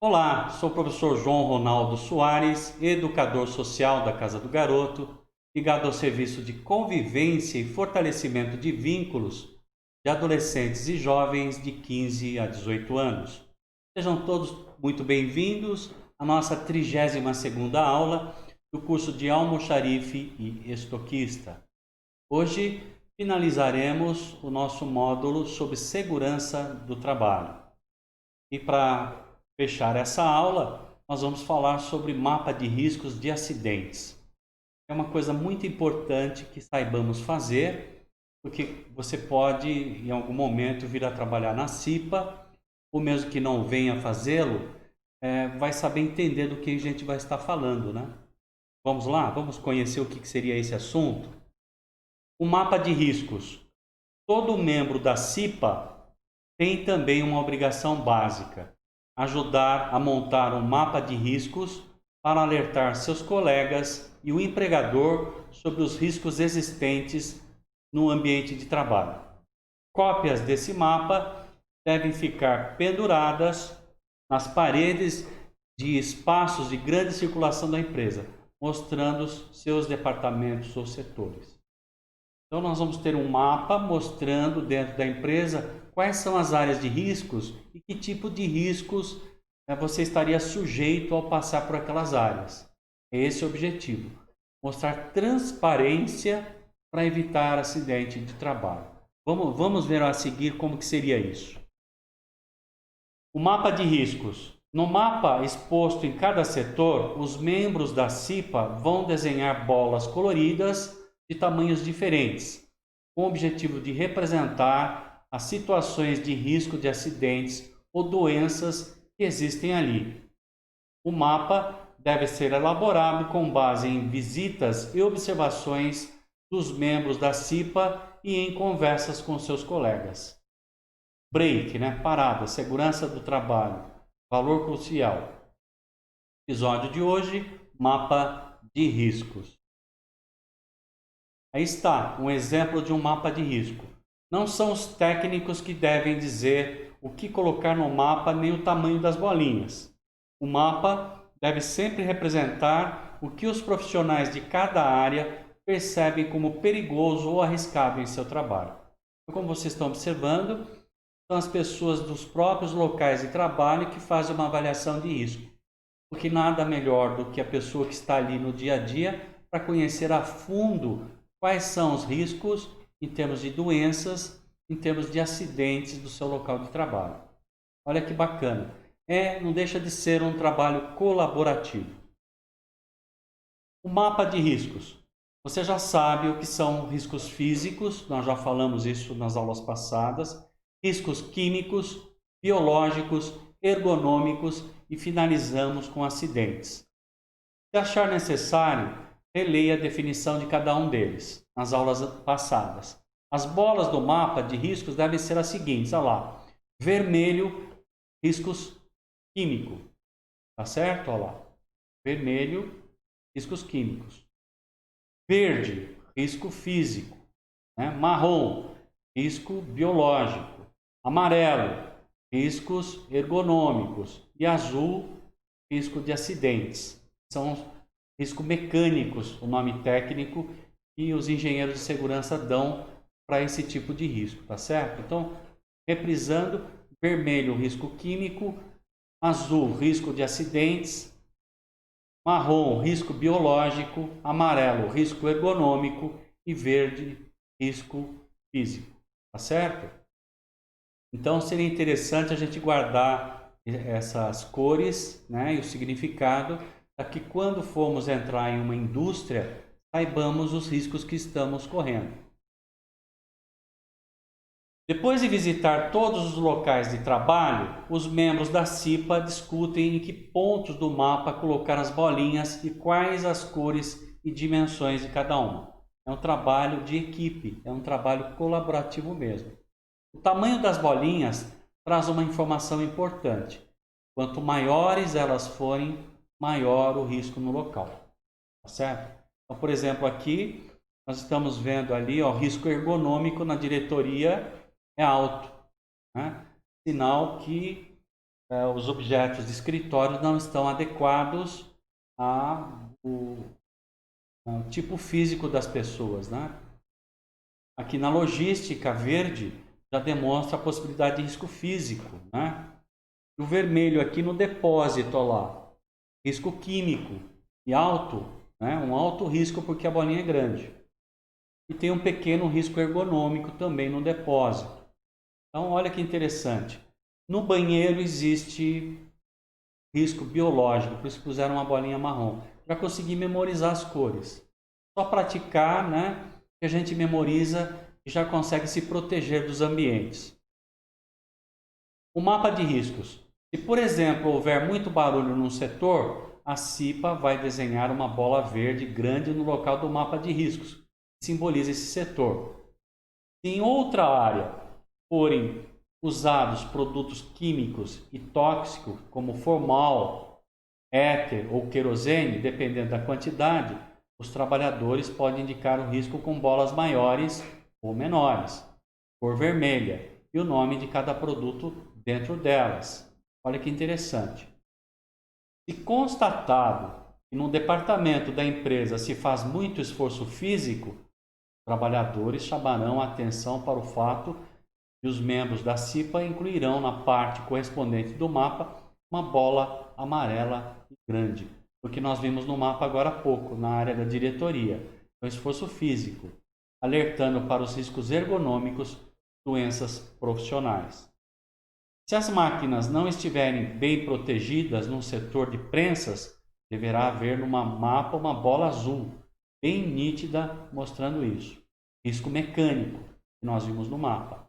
Olá, sou o professor João Ronaldo Soares, educador social da Casa do Garoto, ligado ao serviço de convivência e fortalecimento de vínculos de adolescentes e jovens de 15 a 18 anos. Sejam todos muito bem-vindos à nossa 32ª aula do curso de Almoxarife e Estoquista. Hoje finalizaremos o nosso módulo sobre segurança do trabalho. E para fechar essa aula, nós vamos falar sobre mapa de riscos de acidentes. É uma coisa muito importante que saibamos fazer, porque você pode, em algum momento, vir a trabalhar na CIPA, ou mesmo que não venha fazê-lo, vai saber entender do que a gente vai estar falando, né? Vamos lá? Vamos conhecer o que seria esse assunto? O mapa de riscos. Todo membro da CIPA tem também uma obrigação básica: ajudar a montar um mapa de riscos para alertar seus colegas e o empregador sobre os riscos existentes no ambiente de trabalho. Cópias desse mapa devem ficar penduradas nas paredes de espaços de grande circulação da empresa, mostrando seus departamentos ou setores. Então, nós vamos ter um mapa mostrando dentro da empresa quais são as áreas de riscos e que tipo de riscos você estaria sujeito ao passar por aquelas áreas. É esse o objetivo: mostrar transparência para evitar acidente de trabalho. Vamos ver a seguir como que seria isso. O mapa de riscos. No mapa exposto em cada setor, os membros da CIPA vão desenhar bolas coloridas de tamanhos diferentes, com o objetivo de representar as situações de risco de acidentes ou doenças que existem ali. O mapa deve ser elaborado com base em visitas e observações dos membros da CIPA e em conversas com seus colegas. Break, parada, segurança do trabalho, valor crucial. Episódio de hoje, mapa de riscos. Aí está, um exemplo de um mapa de risco. Não são os técnicos que devem dizer o que colocar no mapa nem o tamanho das bolinhas. O mapa deve sempre representar o que os profissionais de cada área percebem como perigoso ou arriscado em seu trabalho. Então, como vocês estão observando, são as pessoas dos próprios locais de trabalho que fazem uma avaliação de risco. Porque nada melhor do que a pessoa que está ali no dia a dia para conhecer a fundo quais são os riscos em termos de doenças, em termos de acidentes do seu local de trabalho. Olha que bacana. Não deixa de ser um trabalho colaborativo. O mapa de riscos. Você já sabe o que são riscos físicos, nós já falamos isso nas aulas passadas. Riscos químicos, biológicos, ergonômicos e finalizamos com acidentes. Se achar necessário, releia a definição de cada um deles nas aulas passadas. As bolas do mapa de riscos devem ser as seguintes, olha lá. Vermelho, riscos químicos, tá certo? Olha lá. Vermelho, riscos químicos. Verde, risco físico. Marrom, risco biológico. Amarelo, riscos ergonômicos. E azul, risco de acidentes. São riscos mecânicos, o nome técnico, que os engenheiros de segurança dão para esse tipo de risco, tá certo? Então, reprisando: vermelho, risco químico; azul, risco de acidentes; marrom, risco biológico; amarelo, risco ergonômico; e verde, risco físico, tá certo? Então, seria interessante a gente guardar essas cores, e o significado, para que quando formos entrar em uma indústria, saibamos os riscos que estamos correndo. Depois de visitar todos os locais de trabalho, os membros da CIPA discutem em que pontos do mapa colocar as bolinhas e quais as cores e dimensões de cada uma. É um trabalho de equipe, é um trabalho colaborativo mesmo. O tamanho das bolinhas traz uma informação importante. Quanto maiores elas forem, maior o risco no local. Tá certo? Então, por exemplo, aqui nós estamos vendo ali, o risco ergonômico na diretoria é alto. Sinal que os objetos de escritório não estão adequados ao tipo físico das pessoas, né? Aqui na logística verde já demonstra a possibilidade de risco físico, né? E o vermelho aqui no depósito, ó lá, risco químico e alto, né? Um alto risco porque a bolinha é grande. E tem um pequeno risco ergonômico também no depósito. Então, olha que interessante. No banheiro existe risco biológico, por isso puseram uma bolinha marrom. Já consegui memorizar as cores. Só praticar, né? Que a gente memoriza e já consegue se proteger dos ambientes. O mapa de riscos. Se, por exemplo, houver muito barulho num setor, a CIPA vai desenhar uma bola verde grande no local do mapa de riscos, que simboliza esse setor. Se em outra área forem usados produtos químicos e tóxicos, como formal, éter ou querosene, dependendo da quantidade, os trabalhadores podem indicar o risco com bolas maiores ou menores, cor vermelha e o nome de cada produto dentro delas. Olha que interessante. Se constatado que no departamento da empresa se faz muito esforço físico, trabalhadores chamarão a atenção para o fato que os membros da CIPA incluirão na parte correspondente do mapa uma bola amarela e grande, porque nós vimos no mapa agora há pouco, na área da diretoria, o esforço físico, alertando para os riscos ergonômicos, doenças profissionais. Se as máquinas não estiverem bem protegidas no setor de prensas, deverá haver no mapa uma bola azul, bem nítida, mostrando isso. Risco mecânico, que nós vimos no mapa.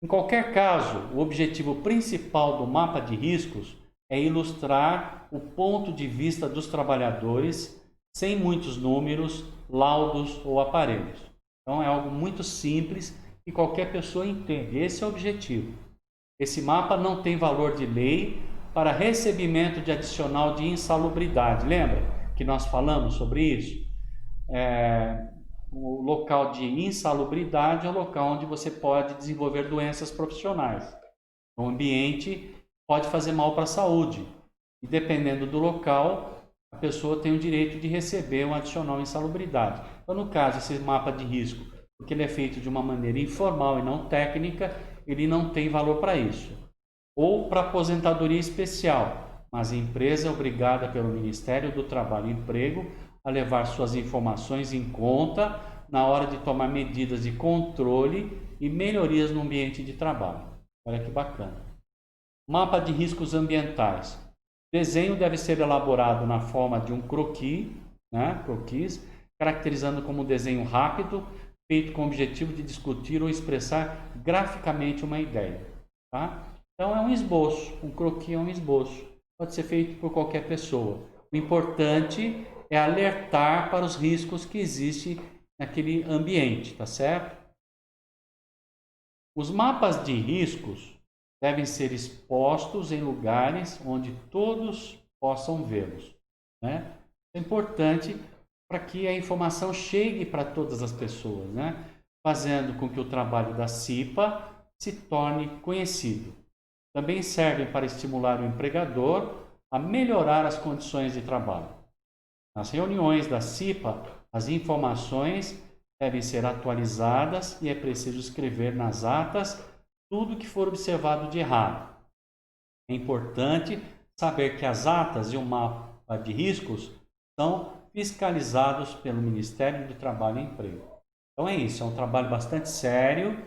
Em qualquer caso, o objetivo principal do mapa de riscos é ilustrar o ponto de vista dos trabalhadores sem muitos números, laudos ou aparelhos. Então é algo muito simples que qualquer pessoa entende. Esse é o objetivo. Esse mapa não tem valor de lei para recebimento de adicional de insalubridade. Lembra que nós falamos sobre isso? O local de insalubridade é o local onde você pode desenvolver doenças profissionais. O ambiente pode fazer mal para a saúde. E dependendo do local, a pessoa tem o direito de receber um adicional insalubridade. Então, no caso, esse mapa de risco, porque ele é feito de uma maneira informal e não técnica, ele não tem valor para isso. Ou para aposentadoria especial, mas a empresa é obrigada pelo Ministério do Trabalho e Emprego a levar suas informações em conta na hora de tomar medidas de controle e melhorias no ambiente de trabalho. Olha que bacana. Mapa de riscos ambientais. O desenho deve ser elaborado na forma de um croquis, croquis, caracterizando como um desenho rápido, feito com o objetivo de discutir ou expressar graficamente uma ideia. Tá? Então é um esboço, um croquis é um esboço. Pode ser feito por qualquer pessoa. O importante é alertar para os riscos que existem naquele ambiente, tá certo? Os mapas de riscos devem ser expostos em lugares onde todos possam vê-los, né? É importante para que a informação chegue para todas as pessoas, né? Fazendo com que o trabalho da CIPA se torne conhecido. Também servem para estimular o empregador a melhorar as condições de trabalho. Nas reuniões da CIPA, as informações devem ser atualizadas e é preciso escrever nas atas tudo que for observado de errado. É importante saber que as atas e o mapa de riscos são fiscalizados pelo Ministério do Trabalho e Emprego. Então é isso, é um trabalho bastante sério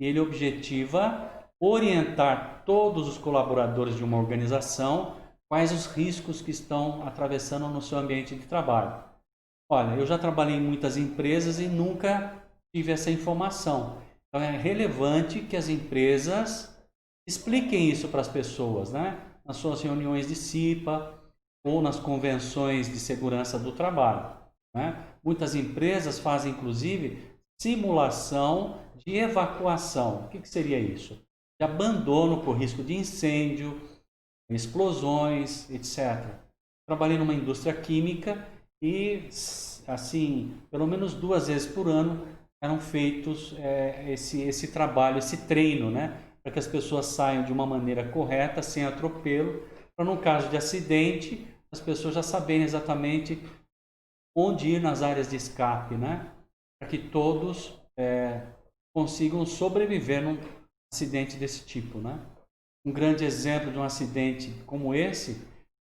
e ele objetiva orientar todos os colaboradores de uma organização quais os riscos que estão atravessando no seu ambiente de trabalho. Olha, eu já trabalhei em muitas empresas e nunca tive essa informação. Então é relevante que as empresas expliquem isso para as pessoas, né? Nas suas reuniões de CIPA ou nas convenções de segurança do trabalho, né? Muitas empresas fazem, inclusive, simulação de evacuação. O que seria isso? De abandono por risco de incêndio, explosões, etc. Trabalhei numa indústria química e, assim, pelo menos 2 vezes por ano eram feitos esse trabalho, esse treino, né? Para para que as pessoas saiam de uma maneira correta, sem atropelo, para no caso de acidente, as pessoas já saberem exatamente onde ir nas áreas de escape, né? Para que todos consigam sobreviver num acidente desse tipo, né? Um grande exemplo de um acidente como esse,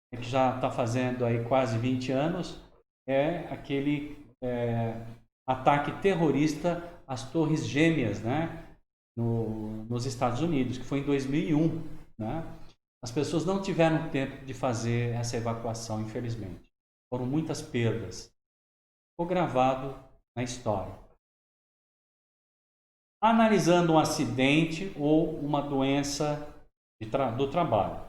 que já está fazendo aí quase 20 anos, é aquele ataque terrorista às Torres Gêmeas, né? Nos Estados Unidos, que foi em 2001, né? As pessoas não tiveram tempo de fazer essa evacuação, infelizmente. Foram muitas perdas. Ficou gravado na história. Analisando um acidente ou uma doença do trabalho.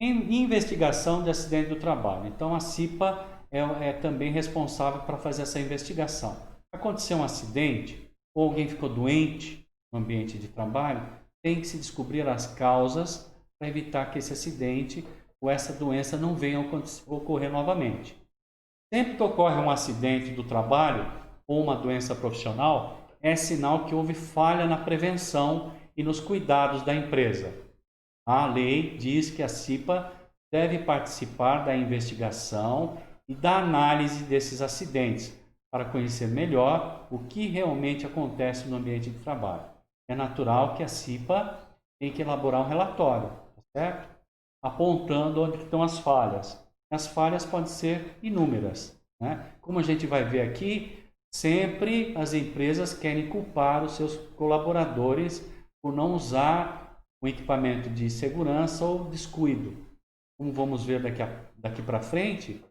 Em investigação de acidente do trabalho. Então, a CIPA é também responsável para fazer essa investigação. Aconteceu um acidente ou alguém ficou doente no ambiente de trabalho, tem que se descobrir as causas para evitar que esse acidente ou essa doença não venha a ocorrer novamente. Sempre que ocorre um acidente do trabalho ou uma doença profissional, é sinal que houve falha na prevenção e nos cuidados da empresa. A lei diz que a CIPA deve participar da investigação e da análise desses acidentes, para conhecer melhor o que realmente acontece no ambiente de trabalho. É natural que a CIPA tenha que elaborar um relatório, certo? Apontando onde estão as falhas. As falhas podem ser inúmeras, né? Como a gente vai ver aqui, sempre as empresas querem culpar os seus colaboradores por não usar o equipamento de segurança ou descuido. Como vamos ver daqui para frente,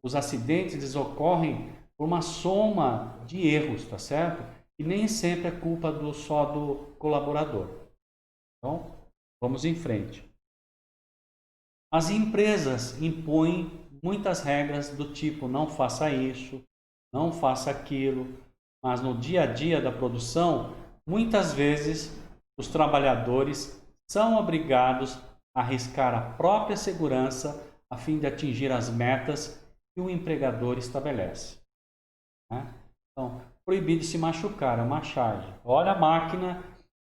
os acidentes ocorrem por uma soma de erros, tá certo? E nem sempre é culpa só do colaborador. Então, vamos em frente. As empresas impõem muitas regras do tipo não faça isso, não faça aquilo, mas no dia a dia da produção, muitas vezes os trabalhadores são obrigados a arriscar a própria segurança a fim de atingir as metas que o empregador estabelece. Né? Então, proibido se machucar, é uma charge. Olha a máquina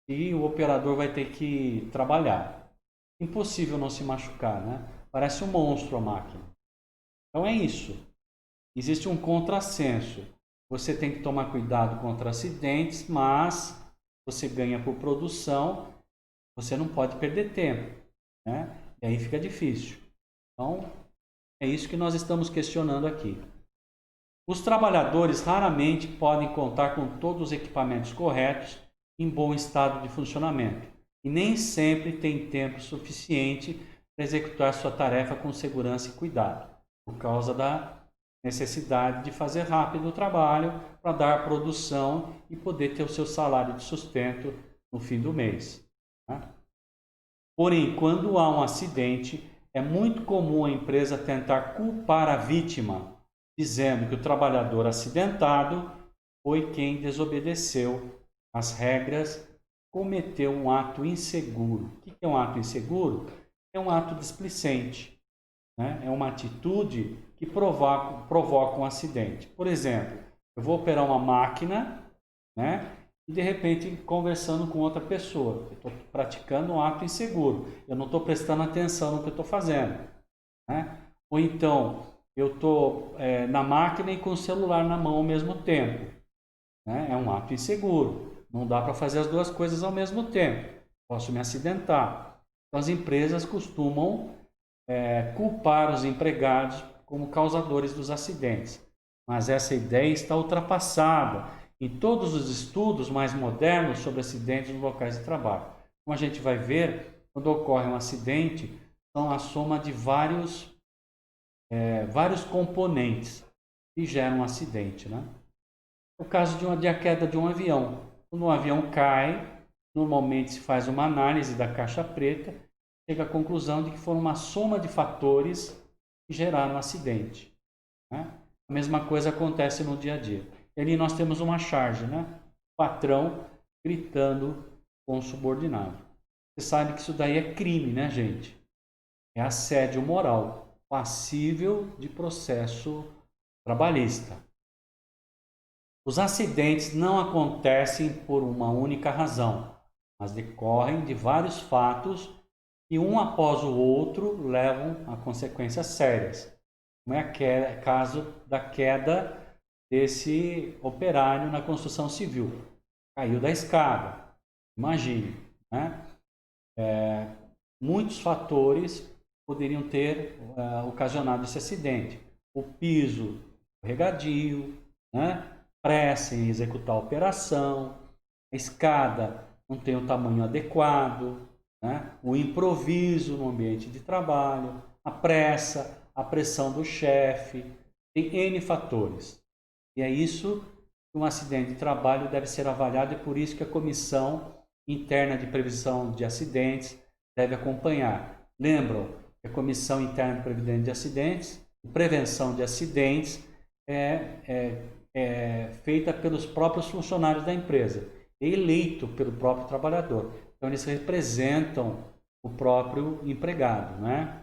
e o operador vai ter que trabalhar. Impossível não se machucar, né? Parece um monstro a máquina. Então é isso. Existe um contrassenso. Você tem que tomar cuidado contra acidentes, mas você ganha por produção, você não pode perder tempo, né? E aí fica difícil. Então, é isso que nós estamos questionando aqui. Os trabalhadores raramente podem contar com todos os equipamentos corretos em bom estado de funcionamento e nem sempre têm tempo suficiente para executar sua tarefa com segurança e cuidado, por causa da necessidade de fazer rápido o trabalho para dar produção e poder ter o seu salário de sustento no fim do mês. Né? Porém, quando há um acidente, é muito comum a empresa tentar culpar a vítima, dizendo que o trabalhador acidentado foi quem desobedeceu as regras, cometeu um ato inseguro. O que é um ato inseguro? É um ato displicente, né? É uma atitude que provoca um acidente. Por exemplo, eu vou operar uma máquina, né? E de repente conversando com outra pessoa. Eu estou praticando um ato inseguro. Eu não estou prestando atenção no que eu estou fazendo. Né? Ou então, eu estou na máquina e com o celular na mão ao mesmo tempo. Né? É um ato inseguro. Não dá para fazer as duas coisas ao mesmo tempo. Posso me acidentar. Então, as empresas costumam culpar os empregados como causadores dos acidentes. Mas essa ideia está ultrapassada em todos os estudos mais modernos sobre acidentes nos locais de trabalho. Como a gente vai ver, quando ocorre um acidente, são a soma de vários componentes que geram um acidente. Né? O caso de a queda de um avião. Quando um avião cai, normalmente se faz uma análise da caixa preta, chega à conclusão de que foram uma soma de fatores que geraram um acidente. Né? A mesma coisa acontece no dia a dia. E ali nós temos uma charge, né? O patrão gritando com o subordinado. Você sabe que isso daí é crime, né, gente? É assédio moral, passível de processo trabalhista. Os acidentes não acontecem por uma única razão. mas decorrem de vários fatos que um após o outro levam a consequências sérias. Como é o caso da queda desse operário na construção civil. Caiu da escada. Imagine, né? Muitos fatores poderiam ter ocasionado esse acidente. O piso escorregadio, né? Pressa em executar a operação, a escada não tem o tamanho adequado, né? O improviso no ambiente de trabalho, a pressa, a pressão do chefe, tem N fatores. E é isso que um acidente de trabalho deve ser avaliado e por isso que a Comissão Interna de Prevenção de Acidentes deve acompanhar. Lembram que a Comissão Interna de Prevenção de Acidentes é feita pelos próprios funcionários da empresa, é eleito pelo próprio trabalhador. Então eles representam o próprio empregado, né?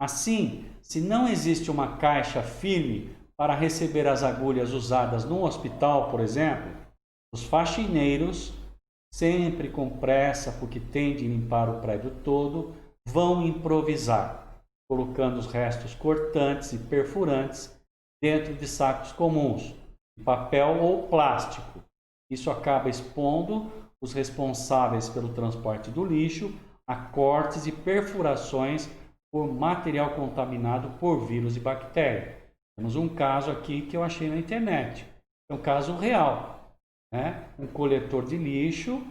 Assim, se não existe uma caixa firme para receber as agulhas usadas no hospital, por exemplo, os faxineiros, sempre com pressa porque têm de limpar o prédio todo, vão improvisar, colocando os restos cortantes e perfurantes dentro de sacos comuns, de papel ou plástico. Isso acaba expondo os responsáveis pelo transporte do lixo a cortes e perfurações por material contaminado por vírus e bactérias. Temos um caso aqui que eu achei na internet. É um caso real, né? Um coletor de lixo,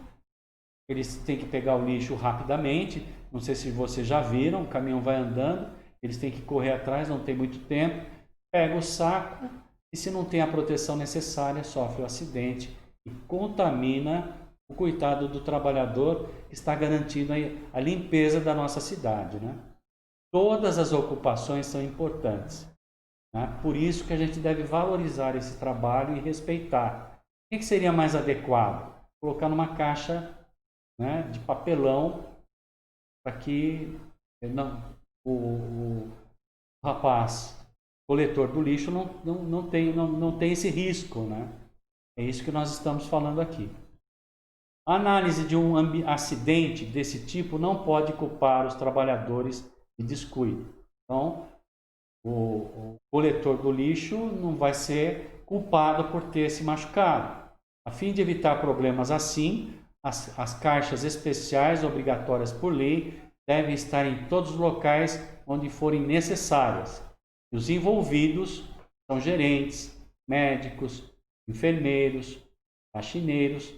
eles têm que pegar o lixo rapidamente. Não sei se vocês já viram, o caminhão vai andando, eles têm que correr atrás, não tem muito tempo. Pega o saco e, se não tem a proteção necessária, sofre o acidente e contamina o coitado do trabalhador que está garantindo a limpeza da nossa cidade, né? Todas as ocupações são importantes, né? Por isso que a gente deve valorizar esse trabalho e respeitar. O que seria mais adequado? Colocar numa caixa, né, de papelão para que o rapaz coletor do lixo não tem esse risco, né? É isso que nós estamos falando aqui. A análise de um acidente desse tipo não pode culpar os trabalhadores de descuido. Então, o coletor do lixo não vai ser culpado por ter se machucado. A fim de evitar problemas assim, as caixas especiais obrigatórias por lei devem estar em todos os locais onde forem necessárias. E os envolvidos são gerentes, médicos, enfermeiros, faxineiros,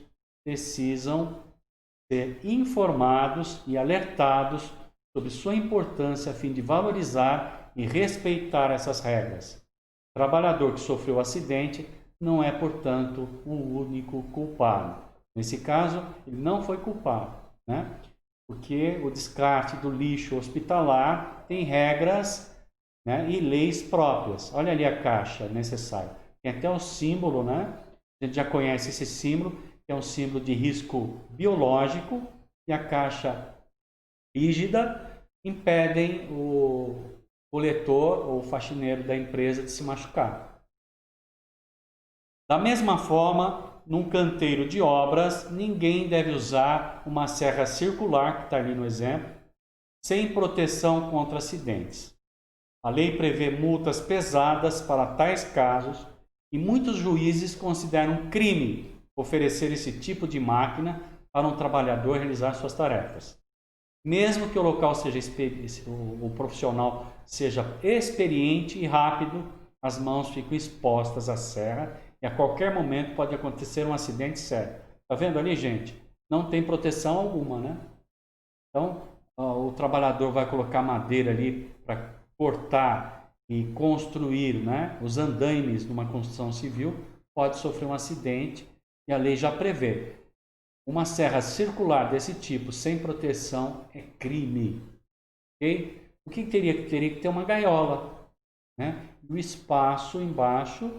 precisam ser informados e alertados sobre sua importância a fim de valorizar e respeitar essas regras. O trabalhador que sofreu o acidente não é, portanto, o único culpado. Nesse caso, ele não foi culpado, né? Porque o descarte do lixo hospitalar tem regras, né, e leis próprias. Olha ali a caixa necessária. Tem até o símbolo, né? A gente já conhece esse símbolo, que é um símbolo de risco biológico, e a caixa rígida impedem o coletor ou faxineiro da empresa de se machucar. Da mesma forma, num canteiro de obras, ninguém deve usar uma serra circular, que está ali no exemplo, sem proteção contra acidentes. A lei prevê multas pesadas para tais casos e muitos juízes consideram crime oferecer esse tipo de máquina para um trabalhador realizar suas tarefas. Mesmo que o local seja o profissional seja experiente e rápido, as mãos ficam expostas à serra e a qualquer momento pode acontecer um acidente sério. Tá vendo ali, gente? Não tem proteção alguma, né? Então, o trabalhador vai colocar madeira ali para cortar e construir, né, os andaimes numa construção civil, pode sofrer um acidente e a lei já prevê. Uma serra circular desse tipo, sem proteção, é crime. Okay? O que teria que ter uma gaiola, né? E o espaço embaixo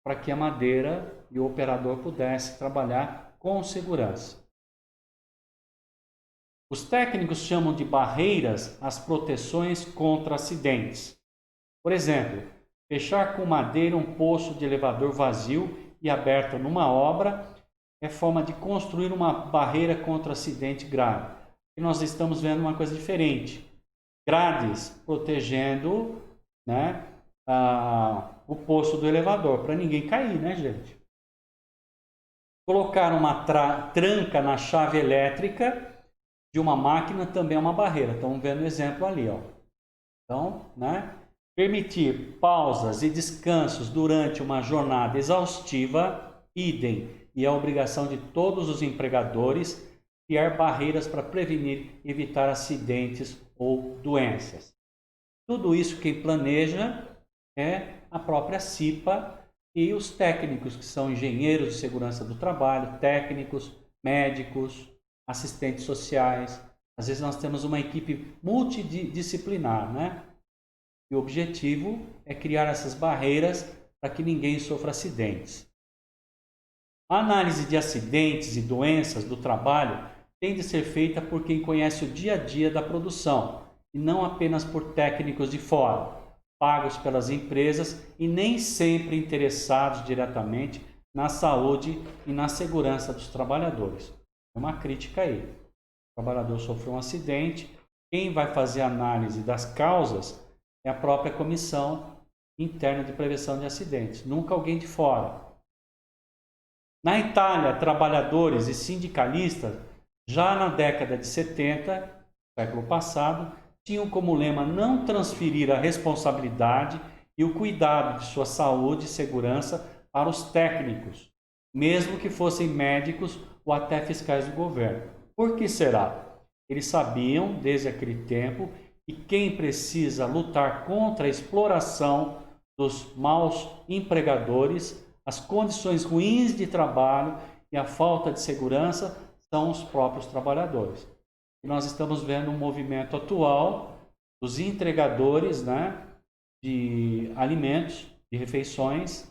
para que a madeira e o operador pudesse trabalhar com segurança. Os técnicos chamam de barreiras as proteções contra acidentes. Por exemplo, fechar com madeira um poço de elevador vazio e aberto numa obra é forma de construir uma barreira contra acidente grave. E nós estamos vendo uma coisa diferente. Grades protegendo, né, o posto do elevador, para ninguém cair, né, gente? Colocar uma tranca na chave elétrica de uma máquina também é uma barreira. Estamos vendo o exemplo ali, ó. Então, né, permitir pausas e descansos durante uma jornada exaustiva, idem, e é obrigação de todos os empregadores criar barreiras para prevenir e evitar acidentes ou doenças. Tudo isso quem planeja é a própria CIPA e os técnicos, que são engenheiros de segurança do trabalho, técnicos, médicos, assistentes sociais. Às vezes nós temos uma equipe multidisciplinar, né? E o objetivo é criar essas barreiras para que ninguém sofra acidentes. A análise de acidentes e doenças do trabalho tem de ser feita por quem conhece o dia a dia da produção e não apenas por técnicos de fora, pagos pelas empresas e nem sempre interessados diretamente na saúde e na segurança dos trabalhadores. É uma crítica aí. O trabalhador sofreu um acidente, quem vai fazer a análise das causas é a própria Comissão Interna de Prevenção de Acidentes, nunca alguém de fora. Na Itália, trabalhadores e sindicalistas, já na década de 70, século passado, tinham como lema não transferir a responsabilidade e o cuidado de sua saúde e segurança para os técnicos, mesmo que fossem médicos ou até fiscais do governo. Por que será? Eles sabiam, desde aquele tempo, que quem precisa lutar contra a exploração dos maus empregadores, as condições ruins de trabalho e a falta de segurança são os próprios trabalhadores. E nós estamos vendo um movimento atual dos entregadores, né, de alimentos, de refeições,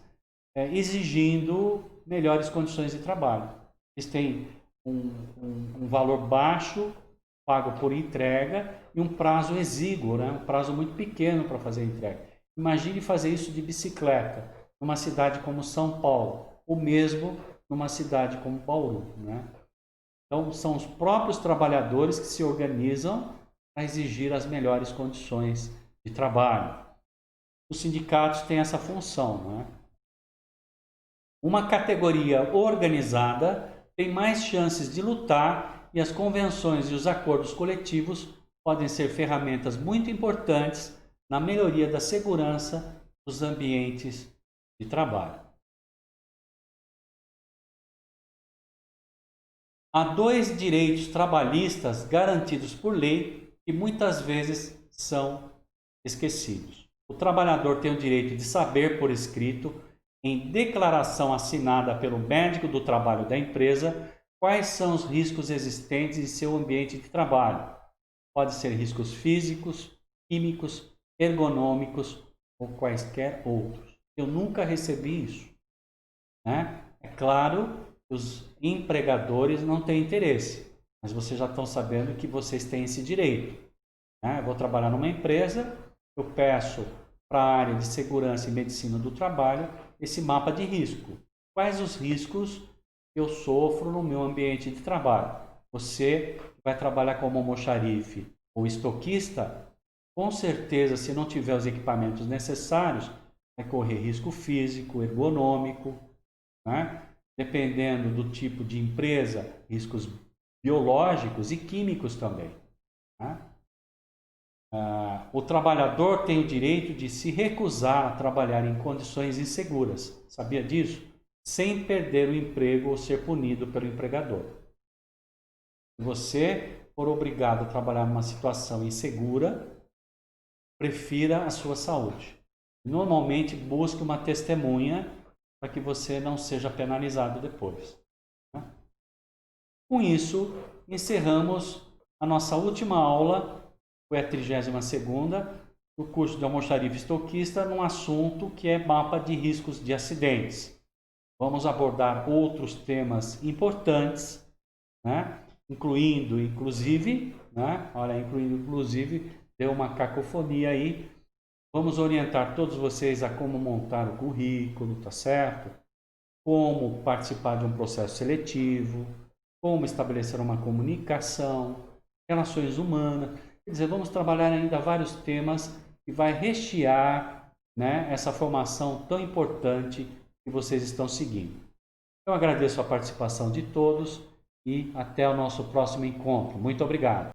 exigindo melhores condições de trabalho. Eles têm um valor baixo, pago por entrega, e um prazo exíguo, né, um prazo muito pequeno para fazer a entrega. Imagine fazer isso de bicicleta numa cidade como São Paulo, ou mesmo numa cidade como Bauru, né? Então, são os próprios trabalhadores que se organizam para exigir as melhores condições de trabalho. Os sindicatos têm essa função, né? Uma categoria organizada tem mais chances de lutar e as convenções e os acordos coletivos podem ser ferramentas muito importantes na melhoria da segurança dos ambientes de trabalho. Há dois direitos trabalhistas garantidos por lei que muitas vezes são esquecidos. O trabalhador tem o direito de saber por escrito, em declaração assinada pelo médico do trabalho da empresa, quais são os riscos existentes em seu ambiente de trabalho. Pode ser riscos físicos, químicos, ergonômicos ou quaisquer outros. Eu nunca recebi isso, né? É claro, os empregadores não têm interesse, mas vocês já estão sabendo que vocês têm esse direito, né? Eu vou trabalhar numa empresa, eu peço para a área de segurança e medicina do trabalho esse mapa de risco. Quais os riscos que eu sofro no meu ambiente de trabalho? Você vai trabalhar como almoxarife ou estoquista, com certeza, se não tiver os equipamentos necessários, vai correr risco físico, ergonômico, né? Dependendo do tipo de empresa, riscos biológicos e químicos também, né? O trabalhador tem o direito de se recusar a trabalhar em condições inseguras, sabia disso? Sem perder o emprego ou ser punido pelo empregador. Se você for obrigado a trabalhar numa situação insegura, prefira a sua saúde. Normalmente busque uma testemunha para que você não seja penalizado depois, né? Com isso, encerramos a nossa última aula, foi a 32ª, do curso de almoxarife estoquista, num assunto que é mapa de riscos de acidentes. Vamos abordar outros temas importantes, né? Inclusive, deu uma cacofonia aí. Vamos orientar todos vocês a como montar o currículo, tá certo? como participar de um processo seletivo, como estabelecer uma comunicação, relações humanas. Quer dizer, vamos trabalhar ainda vários temas que vai rechear, né, essa formação tão importante que vocês estão seguindo. Eu agradeço a participação de todos e até o nosso próximo encontro. Muito obrigado.